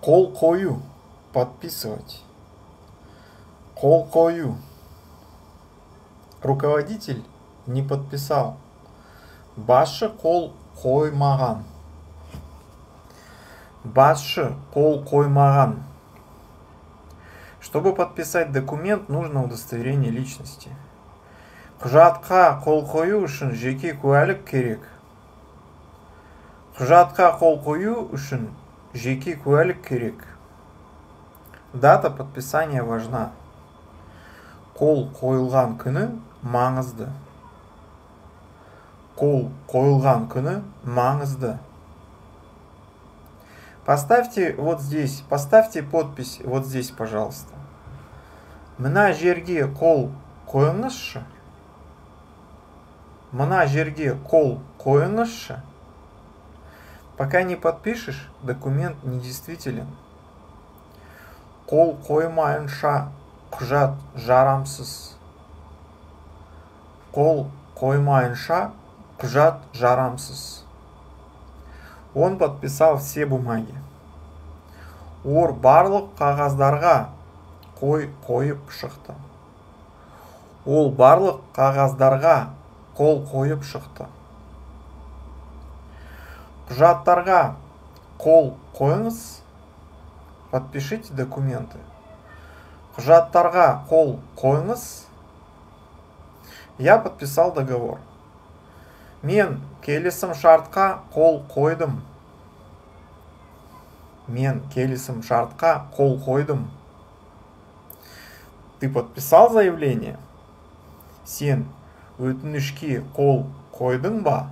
Қол қою. Подписывать. Қол қою. Руководитель не подписал. Басшы қол қоймаған. Басшы қол қоймаған. Чтобы подписать документ, нужно удостоверение личности. Құжатқа қол қою үшін жеке куәлік керек. Құжатқа қол қою үшін жеке куәлік керек. Дата подписания важна. Қол қойылған күні маңызды. Қол қойылған күні маңызды. Поставьте вот здесь, поставьте подпись вот здесь, пожалуйста. Мына жерге қол қойыңызшы. Мына жерге қол қойыңызшы. Пока не подпишешь, документ недействителен. Қол қоймайынша құжат жарамсыз. Қол қоймайынша құжат жарамсыз. Он подписал все бумаги. Ор барлық қағаздарға қой қойып шықты. Ол барлық қағаздарға қол қойып шықты. Құжаттарға қол қойыңыз. Подпишите документы. Құжаттарға қол қойыңыз. Я подписал договор. Мен келісім шартқа қол қойдым. Мен келісім шартқа қол қойдым. Ты подписал заявление? Сен өтінішке қол қойдың ба?